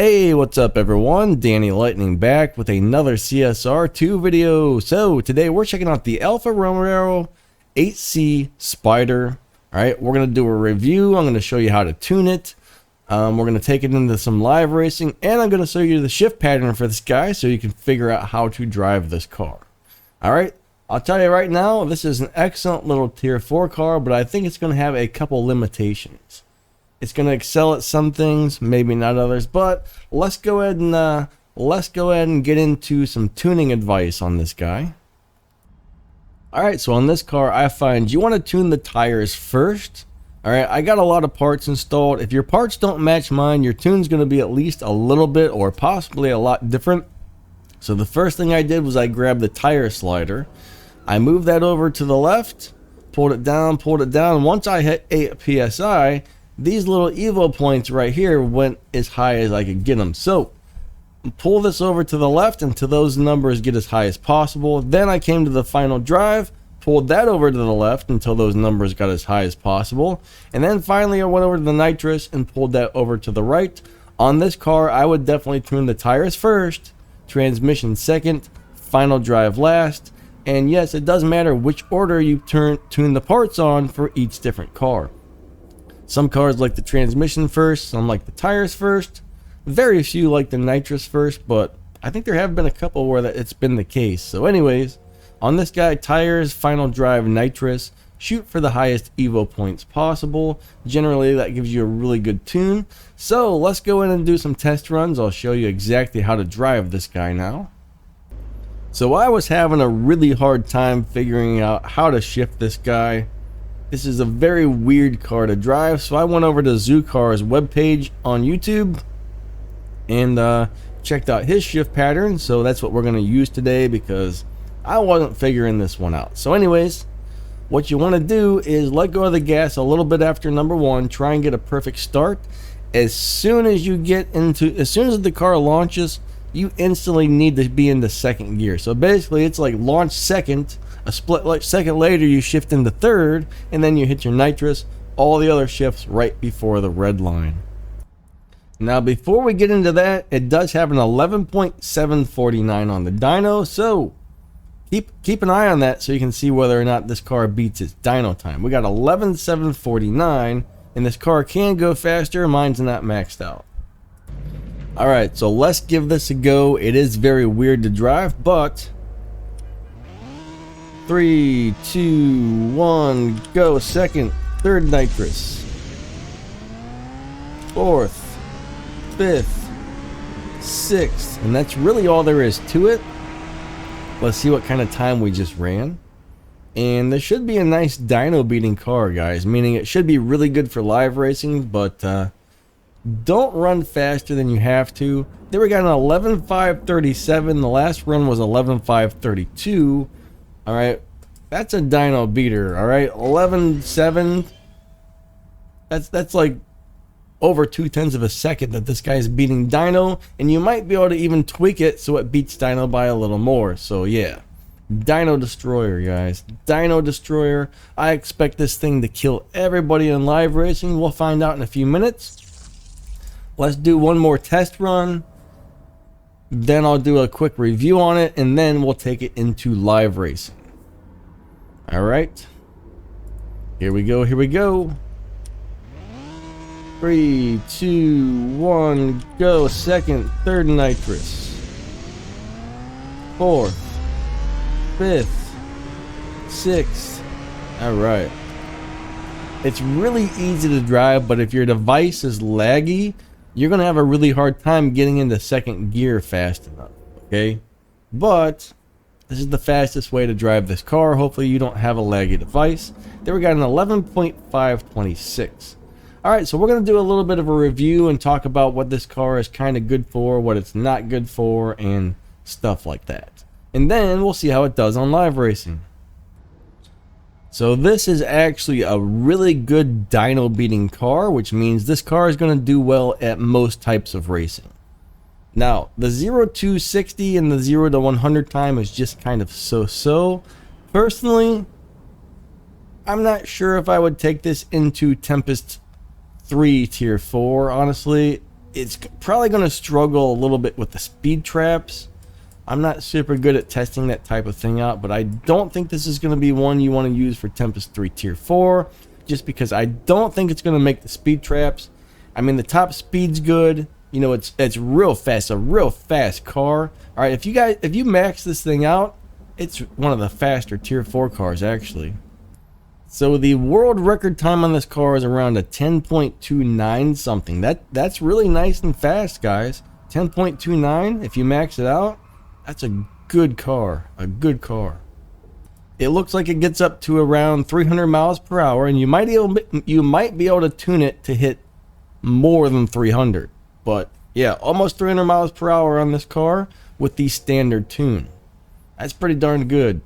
Hey, what's up everyone? Danny Lightning back with another CSR2 video. So today we're checking out the Alfa Romeo 8C Spider. Alright, we're going to do a review. I'm going to show you how to tune it. We're going to take it into some live racing, and I'm going to show you the shift pattern for this guy so you can figure out how to drive this car. Alright, I'll tell you right now, this is an excellent little tier 4 car, but I think it's going to have a couple limitations. It's going to excel at some things, maybe not others, but let's go ahead and get into some tuning advice on this guy. Alright, so on this car, I find you want to tune the tires first. Alright, I got a lot of parts installed. If your parts don't match mine, your tune's going to be at least a little bit or possibly a lot different. So the first thing I did was I grabbed the tire slider. I moved that over to the left, pulled it down. Once I hit 8 psi, these little Evo points right here went as high as I could get them. So pull this over to the left until those numbers get as high as possible. Then I came to the final drive, pulled that over to the left until those numbers got as high as possible. And then finally I went over to the nitrous and pulled that over to the right. On this car, I would definitely tune the tires first, transmission second, final drive last. And yes, it does matter which order you tune the parts on for each different car. Some cars like the transmission first, some like the tires first. Very few like the nitrous first, but I think there have been a couple where it's been the case. So anyways, on this guy, tires, final drive, nitrous. Shoot for the highest Evo points possible. Generally, that gives you a really good tune. So let's go in and do some test runs. I'll show you exactly how to drive this guy now. So I was having a really hard time figuring out how to shift this guy. This is a very weird car to drive, so I went over to Zoocar's webpage on YouTube and checked out his shift pattern. So that's what we're going to use today because I wasn't figuring this one out. So anyways, what you want to do is let go of the gas a little bit after number one. Try and get a perfect start. As soon as the car launches, you instantly need to be in the second gear. So basically it's like launch second, a split second later you shift into third, and then you hit your nitrous. All the other shifts right before the red line. Now before we get into that, it does have an 11.749 on the dyno, so keep an eye on that so you can see whether or not this car beats its dyno time. We got 11.749, and this car can go faster. Mine's not maxed out. Alright, so let's give this a go. It is very weird to drive, but 3, 2, 1, go. Second, third nitrous, fourth, fifth, sixth, and that's really all there is to it. Let's see what kind of time we just ran. And this should be a nice dyno beating car, guys, meaning it should be really good for live racing, but don't run faster than you have to. Then we got an 11.537. The last run was 11.532. All right, that's a dyno beater. All right, 11.7. That's like over 0.2 of a second that this guy's beating dyno, and you might be able to even tweak it so it beats dyno by a little more. So yeah, dyno destroyer, guys. Dyno destroyer. I expect this thing to kill everybody in live racing. We'll find out in a few minutes. Let's do one more test run, then I'll do a quick review on it, and then we'll take it into live racing. Alright, here we go. 3, 2, 1, go. Second, third nitrous, fourth, fifth, sixth. Alright, it's really easy to drive, but if your device is laggy, you're going to have a really hard time getting into second gear fast enough, okay? But this is the fastest way to drive this car. Hopefully you don't have a laggy device. There we got an 11.526. Alright, so we're going to do a little bit of a review and talk about what this car is kind of good for, what it's not good for, and stuff like that. And then we'll see how it does on live racing. So this is actually a really good dyno beating car, which means this car is going to do well at most types of racing. Now, the 0 to 60 and the 0 to 100 time is just kind of so-so. Personally, I'm not sure if I would take this into Tempest 3 Tier 4, honestly. it's probably going to struggle a little bit with the speed traps. I'm not super good at testing that type of thing out, but I don't think this is going to be one you want to use for Tempest 3 Tier 4, just because I don't think it's going to make the speed traps. I mean, the top speed's good. You know, it's real fast, a real fast car. All right, if you max this thing out, it's one of the faster Tier 4 cars, actually. So the world record time on this car is around a 10.29 something. That's really nice and fast, guys. 10.29, if you max it out, that's a good car, a good car. It looks like it gets up to around 300 miles per hour, and you might be able to tune it to hit more than 300. But yeah, almost 300 miles per hour on this car with the standard tune. That's pretty darn good.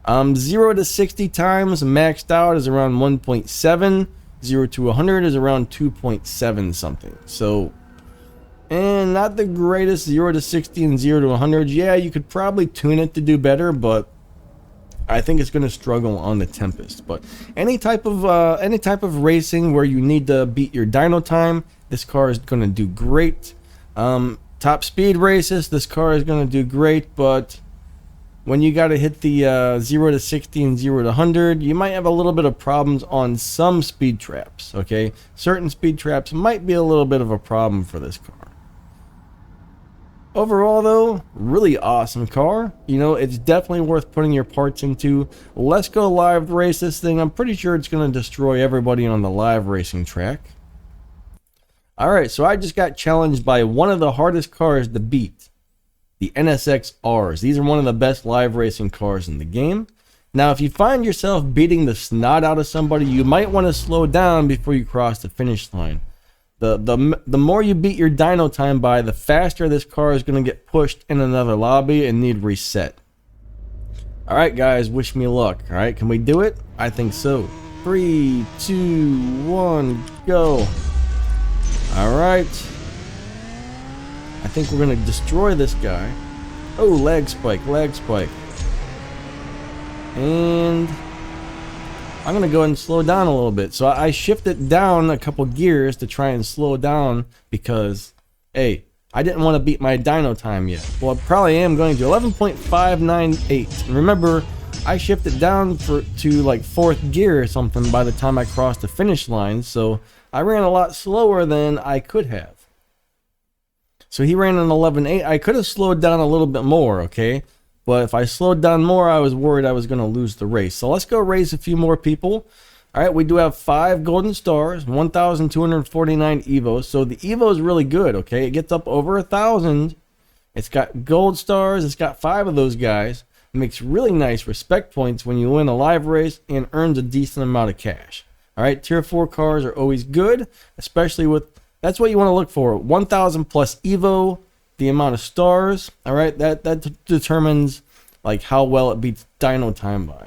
0 to 60 times maxed out is around 1.7. 0 to 100 is around 2.7 something. So, and not the greatest 0 to 60 and 0 to 100. Yeah, you could probably tune it to do better, but I think it's going to struggle on the Tempest. But any type of racing where you need to beat your dyno time, this car is going to do great. Top speed races, this car is going to do great, but when you got to hit the 0 to 60 and 0 to 100, you might have a little bit of problems on some speed traps, okay? Certain speed traps might be a little bit of a problem for this car. Overall, though, really awesome car. You know, it's definitely worth putting your parts into. Let's go live race this thing. I'm pretty sure it's going to destroy everybody on the live racing track. Alright, so I just got challenged by one of the hardest cars to beat. The NSX-Rs. These are one of the best live racing cars in the game. Now, if you find yourself beating the snot out of somebody, you might want to slow down before you cross the finish line. The more you beat your dyno time by, the faster this car is going to get pushed in another lobby and need reset. Alright guys, wish me luck. Alright, can we do it? I think so. 3, 2, 1, go. Alright. I think we're going to destroy this guy. Oh, lag spike, lag spike. And I'm going to go ahead and slow down a little bit. So I shifted down a couple gears to try and slow down because, hey, I didn't want to beat my dyno time yet. Well, I probably am going to. 11.598. And remember, I shifted down to like 4th gear or something by the time I crossed the finish line. So I ran a lot slower than I could have. So he ran an 11.8. I could have slowed down a little bit more, okay? But if I slowed down more, I was worried I was going to lose the race. So let's go race a few more people. All right, we do have 5 golden stars, 1,249 evos. So the evo is really good, okay? It gets up over 1,000. It's got gold stars. It's got 5 of those guys. It makes really nice respect points when you win a live race and earns a decent amount of cash. All right, tier 4 cars are always good, especially with, that's what you want to look for. 1,000 plus evo, the amount of stars. All right, that determines like how well it beats dyno time by.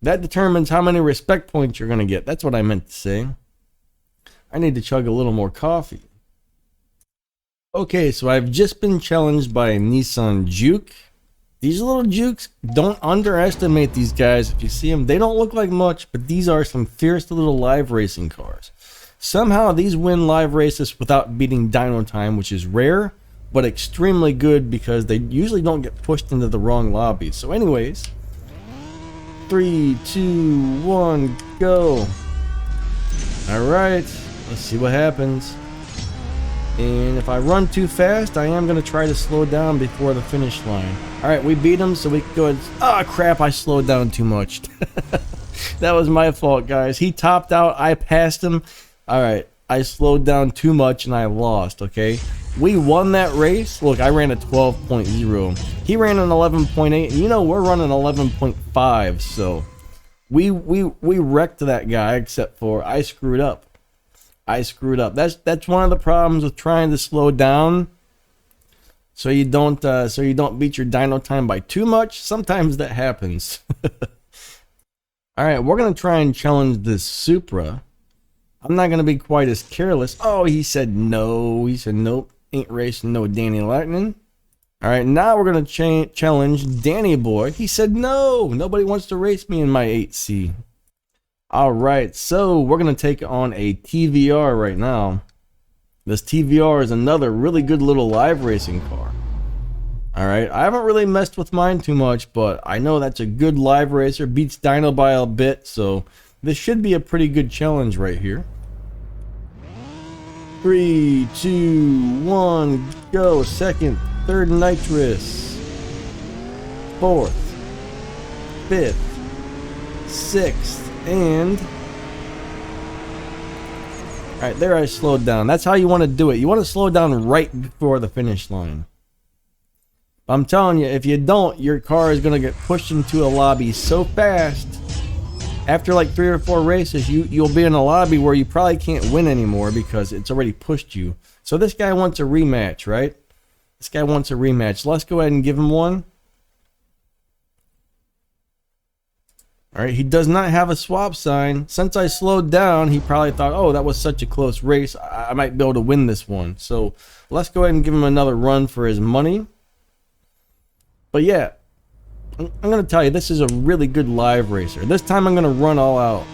That determines how many respect points you're going to get. That's what I meant to say. I need to chug a little more coffee. Okay, so I've just been challenged by a Nissan Juke. These little Jukes, don't underestimate these guys. If you see them, they don't look like much, but these are some fierce little live racing cars. Somehow these win live races without beating dyno time, which is rare, but extremely good because they usually don't get pushed into the wrong lobbies. So anyways, 3, 2, 1, go. Alright, let's see what happens. And if I run too fast, I am going to try to slow down before the finish line. Alright, we beat him, so we can go ahead. Oh crap, I slowed down too much. That was my fault, guys. He topped out, I passed him. Alright, I slowed down too much and I lost, okay? We won that race. Look, I ran a 12.0. He ran an 11.8, and you know we're running 11.5, so we wrecked that guy, except for I screwed up. That's one of the problems with trying to slow down, so you don't beat your dyno time by too much. Sometimes that happens. All right, we're gonna try and challenge this Supra. I'm not gonna be quite as careless. Oh, he said no. He said nope. Ain't racing no Danny Lightning. All right, now we're gonna challenge Danny Boy. He said no. Nobody wants to race me in my 8C. All right, so we're gonna take on a TVR right now. This TVR is another really good little live racing car. Alright, I haven't really messed with mine too much, but I know that's a good live racer. Beats Dyno by a bit, so this should be a pretty good challenge right here. 3, 2, 1, go. Second, third nitrous. Fourth, fifth, sixth, and... Alright, there I slowed down. That's how you want to do it. You want to slow down right before the finish line. I'm telling you, if you don't, your car is going to get pushed into a lobby so fast. After like 3 or 4 races, you'll be in a lobby where you probably can't win anymore because it's already pushed you. So this guy wants a rematch, right? This guy wants a rematch. Let's go ahead and give him one. Alright, he does not have a swap sign. Since I slowed down, he probably thought, oh, that was such a close race. I might be able to win this one. So let's go ahead and give him another run for his money. But yeah, I'm going to tell you, this is a really good live racer. This time I'm going to run all out.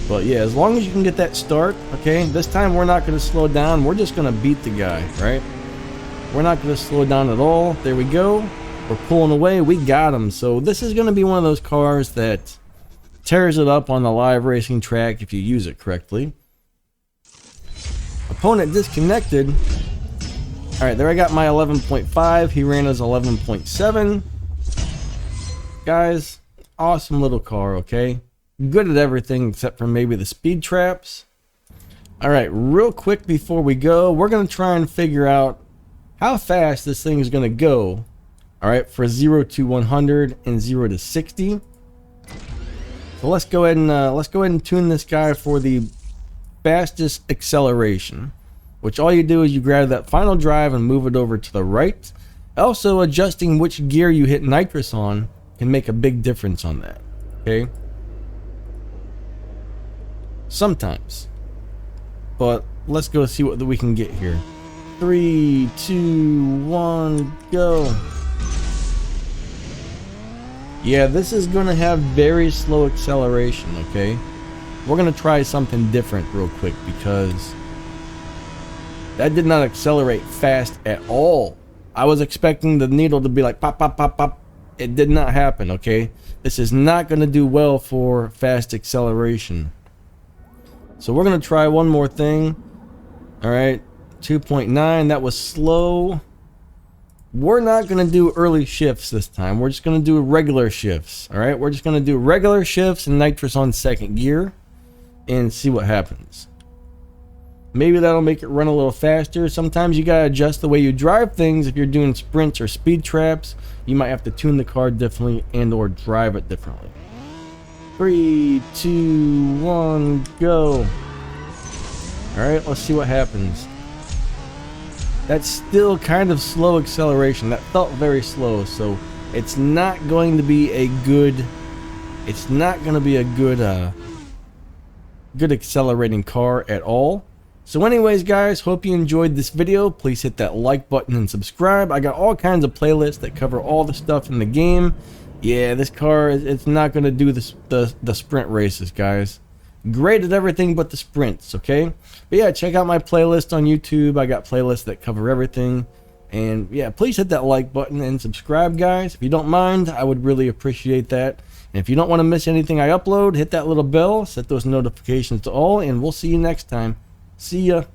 But yeah, as long as you can get that start, okay? This time we're not going to slow down. We're just going to beat the guy, right? We're not going to slow down at all. There we go. We're pulling away. We got him. So this is going to be one of those cars that tears it up on the live racing track if you use it correctly. Opponent disconnected. Alright, there I got my 11.5. He ran his 11.7. Guys, awesome little car, okay? Good at everything except for maybe the speed traps. Alright, real quick before we go, we're going to try and figure out how fast this thing is going to go. Alright, for 0 to 100 and 0 to 60. So let's go ahead and tune this guy for the fastest acceleration. Which all you do is you grab that final drive and move it over to the right. Also, adjusting which gear you hit nitrous on can make a big difference on that. Okay? Sometimes. But let's go see what we can get here. 3, 2, 1, go. Yeah, this is going to have very slow acceleration, okay? We're going to try something different real quick because that did not accelerate fast at all. I was expecting the needle to be like pop, pop, pop, pop. It did not happen, okay? This is not going to do well for fast acceleration. So we're going to try one more thing. Alright, 2.9. That was slow. We're not going to do early shifts this time. We're just going to do regular shifts. Alright, we're just going to do regular shifts and nitrous on second gear and see what happens. Maybe that'll make it run a little faster. Sometimes you gotta adjust the way you drive things. If you're doing sprints or speed traps, you might have to tune the car differently and or drive it differently. 3, 2, 1, go. Alright, let's see what happens. That's still kind of slow acceleration. That felt very slow, so it's not going to be a good good accelerating car at all. So anyways, guys, hope you enjoyed this video. Please hit that like button and subscribe. I got all kinds of playlists that cover all the stuff in the game. Yeah, this car, it's not going to do the sprint races, guys. Great at everything but the sprints, okay? But yeah, check out my playlist on YouTube. I got playlists that cover everything. And yeah, please hit that like button and subscribe, guys. If you don't mind, I would really appreciate that. And if you don't want to miss anything I upload, hit that little bell, set those notifications to all, and we'll see you next time. See ya.